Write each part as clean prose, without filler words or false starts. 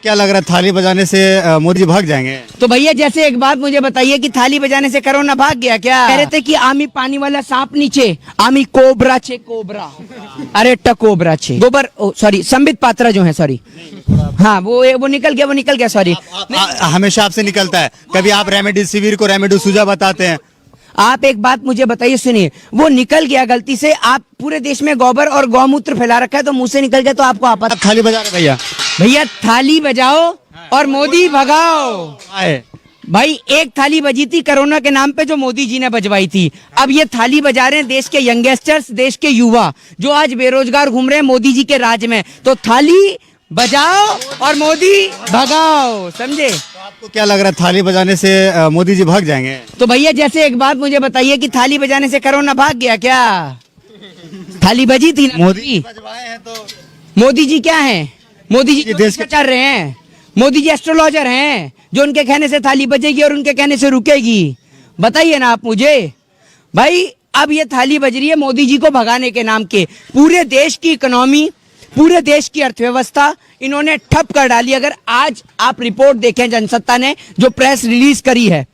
क्या लग रहा है थाली बजाने से मोदी जी भाग जाएंगे? तो भैया जैसे एक बात मुझे बताइए कि थाली बजाने से कोरोना भाग गया क्या? कह रहे थे कि आमी पानी वाला सांप नीचे, आमी कोबरा छे कोबरा, अरे टकोबरा छे गोबर, सॉरी संबित पात्रा जो है, सॉरी हाँ वो निकल गया सॉरी। हमेशा आपसे निकलता है, कभी आप रेमडेसिविर को रेमडेसिविर बताते हैं। आप एक बात मुझे बताइए, सुनिए, वो निकल गया गलती से, आप पूरे देश में गोबर और गौमूत्र फैला रखा है तो मुंह से निकल गया तो आपको आपत्ति? आप थाली बजा रहे भैया? भैया थाली बजाओ और मोदी भगाओ। भाई एक थाली बजी थी कोरोना के नाम पे जो मोदी जी ने बजवाई थी, अब ये थाली बजा रहे हैं देश के यंगस्टर्स, देश के युवा जो आज बेरोजगार घूम रहे हैं मोदी जी के राज में। तो थाली बजाओ और मोदी भगाओ, समझे? आपको क्या लग रहा है थाली बजाने से मोदी जी भाग जाएंगे? तो भैया जैसे एक बात मुझे बताइए कि थाली बजाने से कोरोना भाग गया क्या? थाली बजी थी ना मोदी बजवाए हैं तो। मोदी जी क्या हैं? मोदी जी देश के चल रहे हैं, मोदी जी एस्ट्रोलॉजर हैं जो उनके कहने से थाली बजेगी और उनके कहने से रुकेगी। बताइए ना आप मुझे भाई, अब ये थाली बज रही है मोदी जी को भगाने के नाम के। पूरे देश की इकोनॉमी, पूरे देश की अर्थव्यवस्था इन्होंने ठप कर डाली। अगर आज आप रिपोर्ट देखें, जनसत्ता ने जो प्रेस रिलीज करी है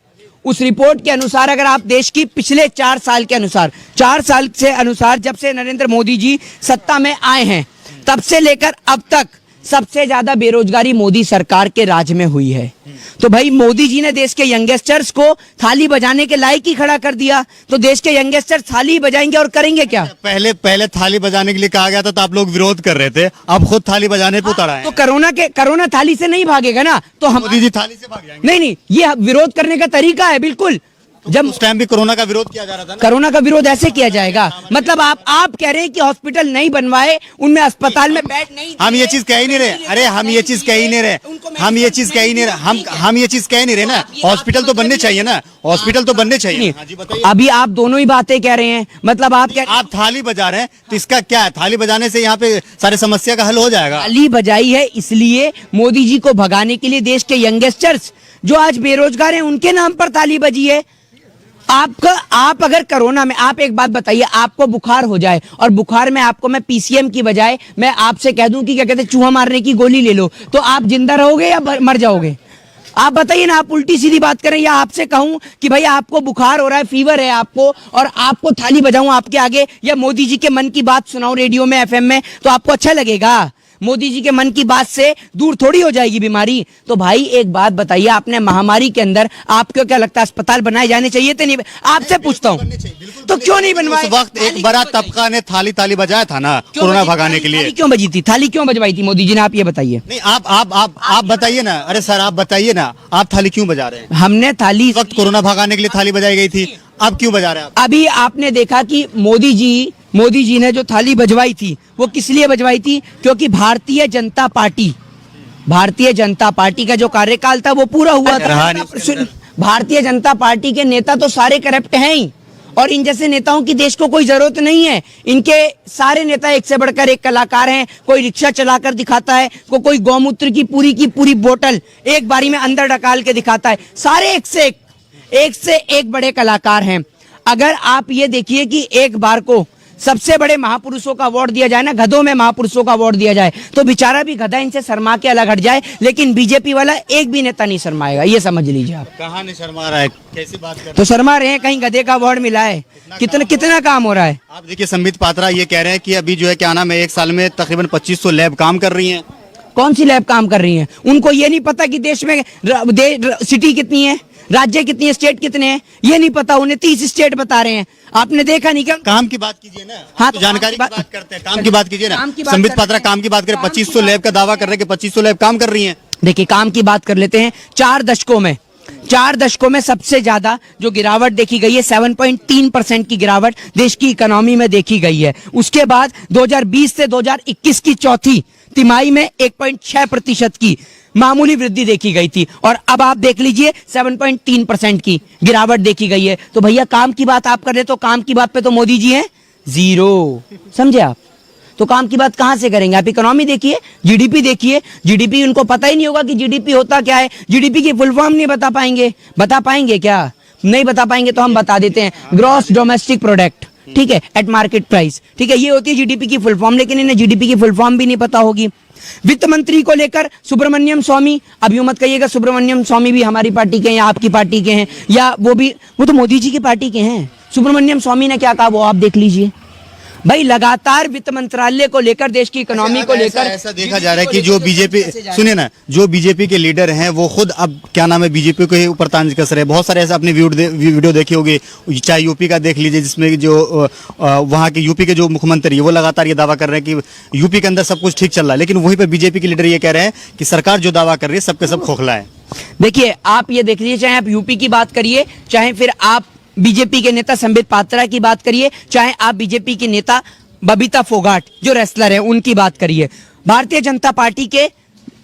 उस रिपोर्ट के अनुसार, अगर आप देश की पिछले 4 साल के अनुसार, 4 साल से अनुसार जब से नरेंद्र मोदी जी सत्ता में आए हैं तब से लेकर अब तक सबसे ज्यादा बेरोजगारी मोदी सरकार के राज में हुई है। तो भाई मोदी जी ने देश के यंगस्टर्स को थाली बजाने के लायक ही खड़ा कर दिया, तो देश के यंगस्टर्स थाली बजाएंगे और करेंगे क्या? पहले थाली बजाने के लिए कहा गया था तो आप लोग विरोध कर रहे थे, अब खुद थाली बजाने पे उतर आए। तो कोरोना थाली से नहीं भागेगा ना, तो हम मोदी जी थाली से भाग जाएंगे? नहीं, ये विरोध करने का तरीका है बिल्कुल। जब उस टाइम भी कोरोना का विरोध किया जा रहा था ना? कोरोना का विरोध ऐसे किया जाएगा? मतलब आप कह रहे हैं कि हॉस्पिटल नहीं बनवाए, उनमें अस्पताल में बेड नहीं, हम ये चीज कह ही नहीं रहे। अरे हम ये चीज कह ही नहीं रहे, हम ये चीज कह ही नहीं रहे, हम ये चीज कह ही नहीं रहे ना। हॉस्पिटल तो बनने चाहिए ना, हॉस्पिटल तो बनने चाहिए। अभी आप दोनों ही बातें कह रहे हैं, मतलब आप थाली बजा रहे हैं तो इसका क्या है? थाली बजाने से यहाँ पे सारे समस्या का हल हो जाएगा? थाली बजाई है इसलिए मोदी जी को भगाने के लिए देश के यंगस्टर्स जो आज बेरोजगार हैं उनके नाम पर थाली बजी है। आप अगर कोरोना में, आप एक बात बताइए, आपको बुखार हो जाए और बुखार में आपको मैं पीसीएम की बजाय मैं आपसे कह दूं कि क्या कहते हैं चूहा मारने की गोली ले लो, तो आप जिंदा रहोगे या मर जाओगे? आप बताइए ना। आप उल्टी सीधी बात करें, या आपसे कहूं कि भाई आपको बुखार हो रहा है, फीवर है आपको, और आपको थाली बजाऊं आपके आगे, या मोदी जी के मन की बात सुनाऊं रेडियो में, एफएम में, तो आपको अच्छा लगेगा? मोदी जी के मन की बात से दूर थोड़ी हो जाएगी बीमारी। तो भाई एक बात बताइए, आपने महामारी के अंदर आपको क्या लगता है अस्पताल बनाए जाने चाहिए थे? नहीं, आपसे पूछता हूं तो क्यों नहीं बनवाए? उस वक्त एक बड़ा तबका ने थाली बजाया था ना कोरोना भगाने के लिए। क्यों बजी थी थाली? क्यों बजवाई थी मोदी जी ने? आप ये बताइए। नहीं, आप बताइए ना। अरे सर आप बताइए ना, आप थाली क्यों बजा रहे हैं? हमने थाली वक्त कोरोना भगाने के लिए थाली बजाई गई थी, अब क्यों बजा रहे हैं? अभी आपने देखा कि मोदी जी ने जो थाली बजवाई थी वो किस लिए बजवाई थी? क्योंकि भारतीय जनता पार्टी का जो कार्यकाल था वो पूरा हुआ था। भारतीय जनता पार्टी के नेता तो सारे करप्ट हैं ही, और इन जैसे नेताओं की देश को कोई जरूरत नहीं है। इनके सारे नेता एक से बढ़कर एक कलाकार हैं। कोई रिक्शा चलाकर दिखाता है, कोई गौमूत्र की पूरी बोतल एक बारी में अंदर डकाल के दिखाता है। सारे एक से एक बड़े कलाकार हैं। अगर आप ये देखिए कि एक बार को सबसे बड़े महापुरुषों का अवार्ड दिया जाए ना, गधों में महापुरुषों का अवार्ड दिया जाए, तो बेचारा भी गधा इनसे शर्मा के अलग हट जाए, लेकिन बीजेपी वाला एक भी नेता नहीं शर्माएगा, ये समझ लीजिए आप। कहाँ नहीं शर्मा रहा है? कैसी बात कर रहे हैं? तो शर्मा रहे हैं, कहीं गधे का अवार्ड मिला है? कितना काम हो रहा है? आप देखिए, संबित पात्रा ये कह रहे हैं कि अभी जो है क्या नाम है, 1 साल में तकरीबन 2500 लैब काम कर रही है। कौन सी लैब काम कर रही है? उनको ये नहीं पता कि देश में सिटी कितनी है, राज्य कितनी है, स्टेट कितने हैं, ये नहीं पता। उन्हें 30 स्टेट बता रहे हैं। आपने देखा नहीं क्या? काम की बात कीजिए ना। हाँ, तो जानकारी की बात करते हैं, काम की बात कीजिए ना। संबित पात्रा काम की बात करें, 2500 लैब का दावा कर रहे हैं कि 2500 लैब काम कर रही हैं। देखिए, काम की बात कर लेते हैं। 4 दशकों में सबसे ज्यादा जो गिरावट देखी गई है, 7.3% की गिरावट देश की इकोनॉमी में देखी गई है। उसके बाद 2020 से 2021 की चौथी तिमाही में 1.6% की मामूली वृद्धि देखी गई थी, और अब आप देख लीजिए 7.3% की गिरावट देखी गई है। तो भैया काम की बात आप कर रहे, तो काम की बात पे तो मोदी जी हैं जीरो, समझे आप? तो काम की बात कहां से करेंगे? आप इकोनॉमी देखिए, जीडीपी देखिए। जीडीपी उनको पता ही नहीं होगा कि जीडीपी होता क्या है। जीडीपी की फुल फॉर्म नहीं बता पाएंगे क्या? नहीं बता पाएंगे तो हम बता देते हैं, ग्रॉस डोमेस्टिक प्रोडक्ट, ठीक है, एट मार्केट प्राइस, ठीक है, ये होती है जीडीपी की फुल फॉर्म। लेकिन इन्हें जीडीपी की फुल फॉर्म भी नहीं पता होगी। वित्त मंत्री को लेकर सुब्रमण्यम स्वामी, अब यूं मत कहिएगा सुब्रमण्यम स्वामी भी हमारी पार्टी के हैं या आपकी पार्टी के हैं, या वो तो मोदी जी की पार्टी के हैं। सुब्रमण्यम स्वामी ने क्या कहा वो आप देख लीजिए। भाई लगातार वित्त मंत्रालय को लेकर, देश की इकोनॉमी को लेकर ऐसा देखा जा रहा है कि जो बीजेपी, सुनिए ना, जो बीजेपी के लीडर हैं वो खुद अब क्या नाम है बीजेपी के ऊपर तांज कस रहे हैं। बहुत सारे ऐसे अपने वीडियो देखे होंगे, चाहे यूपी का देख लीजिए, जिसमें जो वहाँ के यूपी के जो मुख्यमंत्री है वो लगातार ये दावा कर रहे हैं कि यूपी के अंदर सब कुछ ठीक चल रहा है, लेकिन वहीं पर बीजेपी के लीडर ये कह रहे हैं कि सरकार जो दावा कर रही है सबके सब खोखला है। देखिए आप ये देख लीजिए, चाहे आप यूपी की बात करिए, चाहे फिर आप बीजेपी के नेता संबित पात्रा की बात करिए, चाहे आप बीजेपी के नेता बबीता फोगाट जो रेसलर है उनकी बात करिए, भारतीय जनता पार्टी के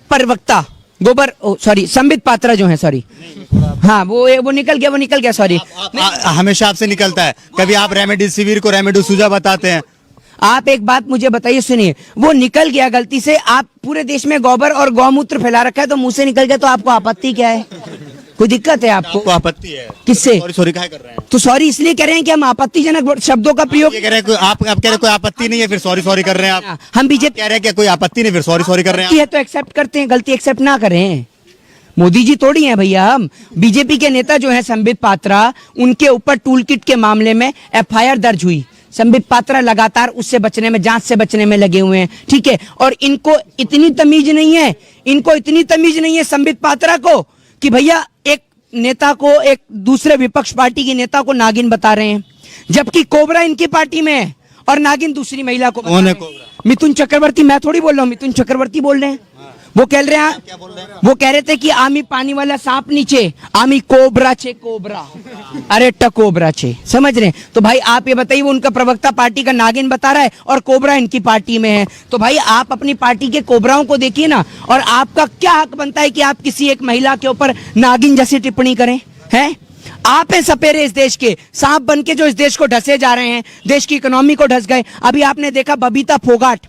प्रवक्ता संबित पात्रा जो है, सॉरी हाँ वो निकल गया सॉरी। हमेशा आपसे निकलता है, कभी आप रेमडेसिविर को रेमडेसिविर बताते हैं। आप एक बात मुझे बताइए, सुनिए, वो निकल गया गलती से, आप पूरे देश में गोबर और गौमूत्र फैला रखा है तो मुंह से निकल गया, तो आपको आपत्ति क्या है? कोई दिक्कत है आपको? आपत्ति है किससे? सॉरी क्या कर रहे हैं? तो सॉरी इसलिए कह रहे हैं कि हम आपत्तिजनक शब्दों का प्रयोग कह रहे हैं, आप कह रहे हैं कोई आपत्ति नहीं है फिर सॉरी कर रहे हैं आप। हम बीजेपी कह रहे हैं कि कोई आपत्ति नहीं फिर सॉरी कर रहे हैं है तो एक्सेप्ट करते हैं, गलती एक्सेप्ट ना करें। मोदी जी थोड़ी हैं भैया हम। बीजेपी के नेता जो है संबित पात्रा, उनके ऊपर टूल किट के मामले में एफआईआर दर्ज हुई। संबित पात्रा लगातार उससे बचने में, जांच से बचने में लगे हुए हैं, ठीक है। और इनको इतनी तमीज नहीं है संबित पात्रा को कि भैया एक नेता को, एक दूसरे विपक्ष पार्टी के नेता को नागिन बता रहे हैं, जबकि कोबरा इनकी पार्टी में है और नागिन दूसरी महिला को बता रहे हैं। मिथुन चक्रवर्ती, मैं थोड़ी बोल रहा हूँ, मिथुन चक्रवर्ती बोल रहे हैं। वो कह रहे हैं, वो कह रहे थे कि आमी पानी वाला सांप नीचे, आमी कोबरा छे कोबरा, अरे टकोबरा छे, समझ रहे हैं? तो भाई आप ये बताइए, वो उनका प्रवक्ता पार्टी का नागिन बता रहा है और कोबरा इनकी पार्टी में है, तो भाई आप अपनी पार्टी के कोबराओं को देखिए ना। और आपका क्या हक बनता है कि आप किसी एक महिला के ऊपर नागिन जैसी टिप्पणी करें? हैं आप हैं सपेरे इस देश के, सांप बन के जो इस देश को ढसे जा रहे हैं, देश की इकोनॉमी को ढस गए। अभी आपने देखा बबीता फोगाट,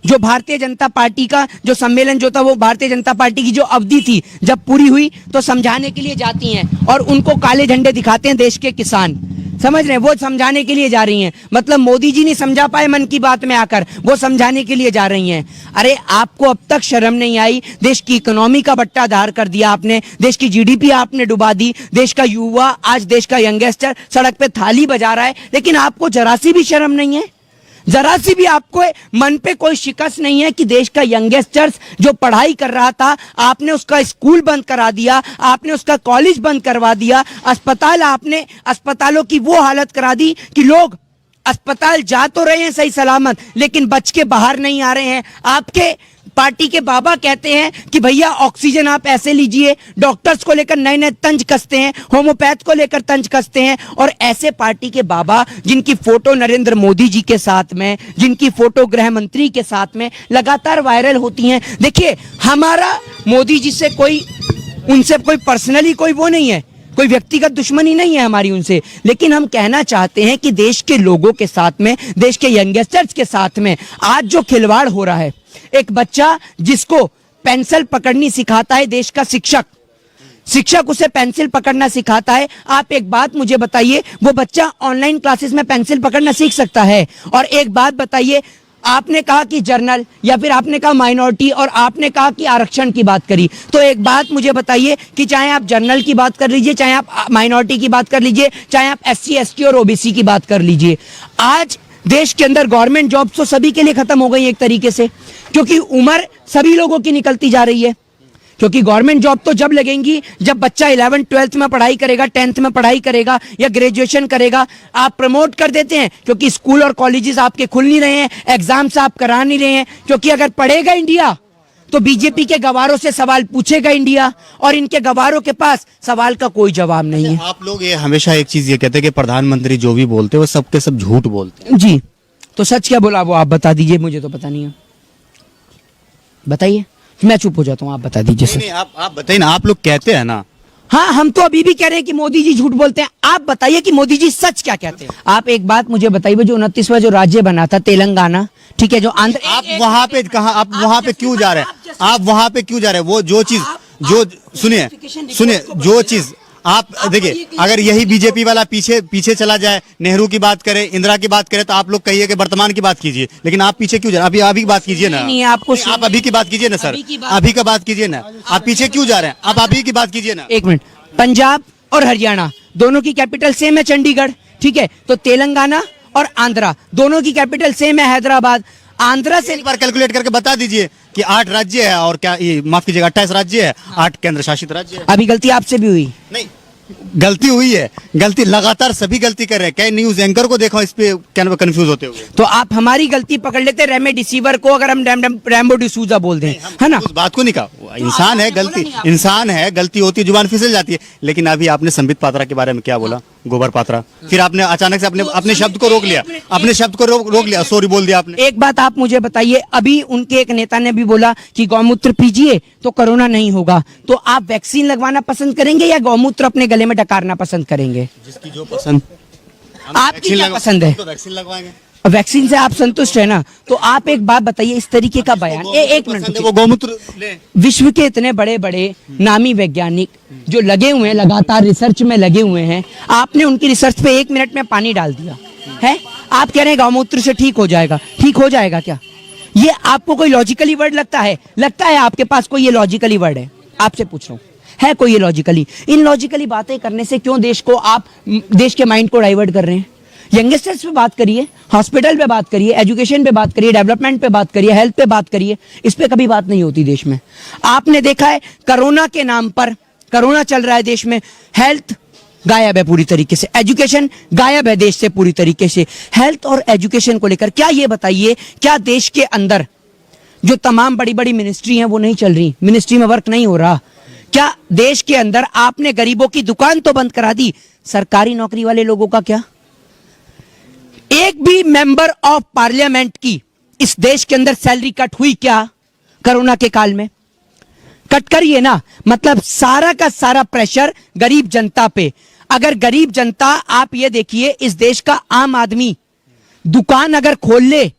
जो भारतीय जनता पार्टी का जो सम्मेलन जो था, वो भारतीय जनता पार्टी की जो अवधि थी जब पूरी हुई तो समझाने के लिए जाती हैं और उनको काले झंडे दिखाते हैं देश के किसान, समझ रहे हैं? वो समझाने के लिए जा रही हैं, मतलब मोदी जी नहीं समझा पाए मन की बात में आकर, वो समझाने के लिए जा रही हैं। अरे आपको अब तक शर्म नहीं आई? देश की इकोनॉमी का बट्टाधार कर दिया आपने, देश की जीडीपी आपने डुबा दी, देश का युवा, आज देश का यंगस्टर सड़क पे थाली बजा रहा है, लेकिन आपको जरा सी भी शर्म नहीं है? जरा सी भी आपको मन पे कोई शिकस्त नहीं है कि देश का यंगस्टर्स जो पढ़ाई कर रहा था, आपने उसका स्कूल बंद करा दिया, आपने उसका कॉलेज बंद करवा दिया, आपने अस्पतालों की वो हालत करा दी कि लोग अस्पताल जा तो रहे हैं सही सलामत, लेकिन बच के बाहर नहीं आ रहे हैं। आपके पार्टी के बाबा कहते हैं कि भैया ऑक्सीजन आप ऐसे लीजिए, डॉक्टर्स को लेकर नए नए तंज कसते हैं, होम्योपैथ को लेकर तंज कसते हैं, और ऐसे पार्टी के बाबा जिनकी फोटो नरेंद्र मोदी जी के साथ में, जिनकी फोटो गृह मंत्री के साथ में लगातार वायरल होती हैं। देखिए हमारा मोदी जी से कोई, उनसे कोई पर्सनली कोई वो नहीं है, कोई व्यक्तिगत दुश्मनी नहीं है हमारी उनसे, लेकिन हम कहना चाहते हैं कि देश के लोगों के साथ में, देश के यंगस्टर्स के साथ में आज जो खिलवाड़ हो रहा है, एक बच्चा जिसको पेंसिल पकड़नी सिखाता है देश का शिक्षक उसे पेंसिल पकड़ना सिखाता है। आप एक बात मुझे बताइए, वो बच्चा ऑनलाइन क्लासेस में पेंसिल पकड़ना सीख सकता है? और एक बात बताइए, आपने कहा कि जर्नल, या फिर आपने कहा माइनॉरिटी, और आपने कहा कि आरक्षण की बात करी, तो एक बात मुझे बताइए कि चाहे आप जर्नल की बात कर लीजिए, चाहे आप माइनॉरिटी की बात कर लीजिए, चाहे आप SC ST और OBC की बात कर लीजिए, आज देश के अंदर गवर्नमेंट जॉब तो सभी के लिए खत्म हो गई एक तरीके से, क्योंकि उम्र सभी लोगों की निकलती जा रही है। क्योंकि गवर्नमेंट जॉब तो जब लगेंगी जब बच्चा 11th 12th में पढ़ाई करेगा, 10th में पढ़ाई करेगा या ग्रेजुएशन करेगा। आप प्रमोट कर देते हैं क्योंकि स्कूल और कॉलेजेस आपके खुल नहीं रहे हैं, एग्जाम्स आप करा नहीं रहे हैं, क्योंकि अगर पढ़ेगा इंडिया तो बीजेपी के गवारों से सवाल पूछेगा इंडिया, और इनके गवारों के पास सवाल का कोई जवाब नहीं है। आप लोग ये हमेशा एक चीज ये कहते हैं कि प्रधानमंत्री जो भी बोलते हैं वो सबके सब झूठ बोलते हैं। जी, तो सच क्या बोला वो आप बता दीजिए, मुझे तो पता नहीं है, बताइए। मैं चुप हो जाता हूँ, आप बता दीजिए सर। नहीं, आप बताइए ना, आप लोग कहते हैं ना। हाँ, हम तो अभी भी कह रहे हैं कि मोदी जी झूठ बोलते हैं, आप बताइए कि मोदी जी सच क्या कहते हैं। आप एक बात मुझे बताइए, जो 29वां जो राज्य बना था तेलंगाना, ठीक है, जो आंध्र, आप वहां पे कहा, आप वहां पे क्यों जा रहे हैं? आप वहां पे क्यों जा रहे हैं? वो जो चीज, जो सुनिए, जो चीज आप देखिए, अगर यही बीजेपी वाला पीछे पीछे चला जाए, नेहरू की बात करे, इंदिरा की बात करे, तो आप लोग कहिए कि वर्तमान की बात कीजिए, लेकिन आप पीछे क्यों जा रहे हैं? अभी की बात कीजिए ना, नहीं, आपको आप अभी की बात कीजिए ना सर, अभी की बात- अभी का बात कीजिए ना, आप पीछे क्यों जा रहे हैं? आप अभी की बात कीजिए ना। एक मिनट, पंजाब और हरियाणा दोनों की कैपिटल सेम है चंडीगढ़, ठीक है? तो तेलंगाना और आंध्रा दोनों की कैपिटल सेम है हैदराबाद। आंध्रा से एक बार कैलकुलेट करके बता दीजिए कि 8 राज्य है और क्या ये माफ कीजिएगा 28 राज्य है, 8 केंद्र शासित राज्य है। अभी गलती आपसे भी हुई। नहीं, गलती हुई है, गलती लगातार सभी गलती कर रहे हैं। क्या न्यूज एंकर को देखो इस पे क्या कंफ्यूज होते हुए? तो आप हमारी गलती पकड़ लेते रेमडेसिविर को, अगर हम रैम्बो डिसूजा बोल दें, है ना? उस बात को नहीं कहा, वो इंसान है, आपने बोला गलती नहीं आपने। इंसान है, गलती होती है, जुबान फिसल जाती है। लेकिन अभी आपने संबित पात्रा के बारे में क्या बोला, गोबर पात्रा, फिर आपने अचानक से अपने शब्द को रोक लिया, अपने शब्द को रोक लिया, सॉरी बोल दिया आपने। एक बात आप मुझे बताइए, अभी उनके एक नेता ने भी बोला कि गौमूत्र पीजिए तो कोरोना नहीं होगा, तो आप वैक्सीन लगवाना पसंद करेंगे या गौमूत्र अपने गले में डकारना पसंद करेंगे? जिसकी जो पसंद, आपकी क्या पसंद है? तो वैक्सीन लगवाएंगे। वैक्सीन से आप संतुष्ट है ना? तो आप एक बात बताइए, इस तरीके का बयान, एक मिनट पसंद है, वो गौमूत्र ले। विश्व के इतने बड़े बड़े नामी वैज्ञानिक जो लगे हुए हैं, लगातार रिसर्च में लगे हुए हैं, आपने उनकी रिसर्च पे 1 मिनट में पानी डाल दिया है। आप कह रहे हैं गौमूत्र से ठीक हो जाएगा। ठीक हो जाएगा क्या? ये आपको कोई लॉजिकली वर्ड लगता है? लगता है आपके पास कोई ये लॉजिकली वर्ड है? आपसे पूछ रहा हूँ, है कोई ये लॉजिकली? इन लॉजिकली बातें करने से क्यों देश को आप देश के माइंड को डाइवर्ट कर रहे हैं? यंगस्टर्स पे बात करिए, हॉस्पिटल पे बात करिए, एजुकेशन पे बात करिए, डेवलपमेंट पे बात करिए, हेल्थ पे बात करिए। इस पे कभी बात नहीं होती देश में। आपने देखा है कोरोना के नाम पर, कोरोना चल रहा है देश में, हेल्थ गायब है पूरी तरीके से, एजुकेशन गायब है देश से पूरी तरीके से। हेल्थ और एजुकेशन को लेकर क्या ये बताइए, क्या देश के अंदर जो तमाम बड़ी बड़ी मिनिस्ट्री हैं वो नहीं चल रही, मिनिस्ट्री में वर्क नहीं हो रहा? क्या देश के अंदर आपने गरीबों की दुकान तो बंद करा दी, सरकारी नौकरी वाले लोगों का क्या? एक भी मेंबर ऑफ पार्लियामेंट की इस देश के अंदर सैलरी कट हुई क्या कोरोना के काल में? कट करिए ना। मतलब सारा का सारा प्रेशर गरीब जनता पे। अगर गरीब जनता, आप ये देखिए, इस देश का आम आदमी दुकान अगर खोल ले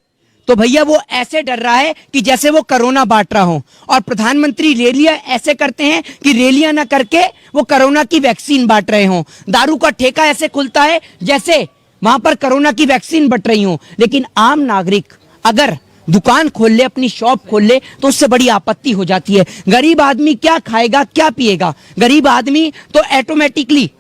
तो भैया वो ऐसे डर रहा है कि जैसे वो कोरोना बांट रहा हो, और प्रधानमंत्री रैलियां ऐसे करते हैं कि रैलियां ना करके वो कोरोना की वैक्सीन बांट रहे हो। दारू का ठेका ऐसे खुलता है जैसे वहां पर कोरोना की वैक्सीन बट रही हो। लेकिन आम नागरिक अगर दुकान खोल ले, अपनी शॉप खोल ले, तो उससे बड़ी आपत्ति हो जाती है। गरीब आदमी क्या खाएगा, क्या पिएगा? गरीब आदमी तो ऑटोमेटिकली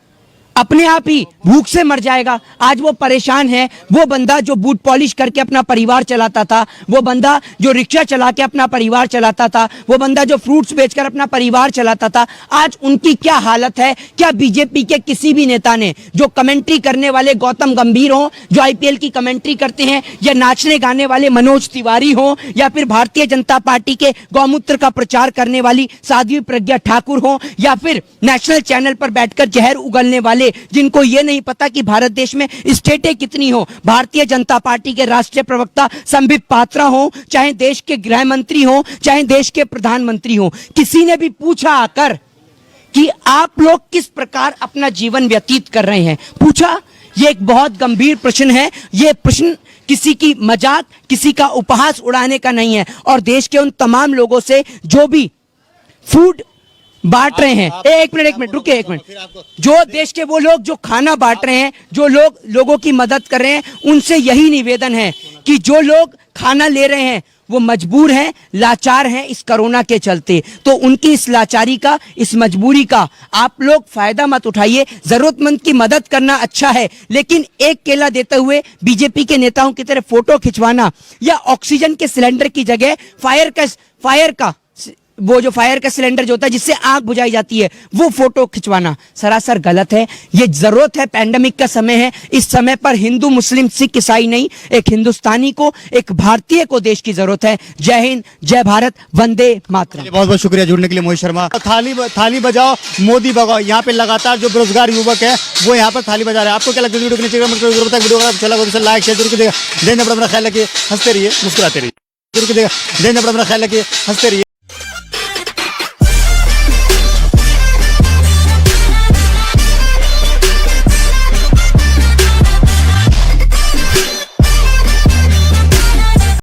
अपने आप ही भूख से मर जाएगा। आज वो परेशान है। वो बंदा जो बूट पॉलिश करके अपना परिवार चलाता था, वो बंदा जो रिक्शा चला के अपना परिवार चलाता था, वो बंदा जो फ्रूट्स बेचकर अपना परिवार चलाता था, आज उनकी क्या हालत है? क्या बीजेपी के किसी भी नेता ने, जो कमेंट्री करने वाले गौतम गंभीर हो, जो आईपीएल की कमेंट्री करते हैं, या नाचने गाने वाले मनोज तिवारी हो, या फिर भारतीय जनता पार्टी के गौमूत्र का प्रचार करने वाली साध्वी प्रज्ञा ठाकुर हो, या फिर नेशनल चैनल पर बैठकर जहर उगलने वाले जिनको ये नहीं पता कि भारत देश में स्टेटें कितनी हो, भारतीय जनता पार्टी के राष्ट्रीय प्रवक्ता संबित पात्रा हो, चाहे देश के गृह मंत्री हो, चाहे देश के प्रधानमंत्री हो, किसी ने भी पूछा आकर कि आप लोग किस प्रकार अपना जीवन व्यतीत कर रहे हैं? पूछा? ये एक बहुत गंभीर प्रश्न है। ये प्रश्न किसी की मजाक, किसी का उपहास उड़ाने का नहीं है। और देश के उन तमाम लोगों से जो भी फूड बांट रहे हैं, एक मिनट रुकिए, एक मिनट, जो देश के वो लोग जो खाना बांट रहे हैं, जो लोग लोगों की मदद कर रहे हैं, उनसे यही निवेदन है कि जो लोग खाना ले रहे हैं वो मजबूर हैं, लाचार हैं इस कोरोना के चलते। तो उनकी इस लाचारी का, इस मजबूरी का आप लोग फायदा मत उठाइए। जरूरतमंद की मदद करना अच्छा है, लेकिन एक केला देते हुए बीजेपी के नेताओं की तरह फोटो खिंचवाना, या ऑक्सीजन के सिलेंडर की जगह फायर का सिलेंडर जो होता है जिससे आग बुझाई जाती है, वो फोटो खिंचवाना सरासर गलत है। ये जरूरत है, पैंडेमिक का समय है। इस समय पर हिंदू, मुस्लिम, सिख, ईसाई नहीं, एक हिंदुस्तानी को, एक भारतीय को देश की जरूरत है। जय हिंद, जय भारत, वंदे मातरम। बहुत बहुत शुक्रिया जुड़ने के लिए मोहित शर्मा। थाली बजाओ, मोदी भगाओ। यहाँ पे लगातार जो बेरोजगार युवक है वो यहाँ पर थाली बजा रहे हैं। आपको क्या लगता है? वीडियो को नीचे वीडियो अगर अच्छा लगा तो लाइक शेयर जरूर कीजिएगा। दिन अपना ख्याल रखिए, हंसते रहिए, मुस्कुराते रहिए। जरूर कीजिएगा। दिन अपना ख्याल रखिए, हंसते रहिए।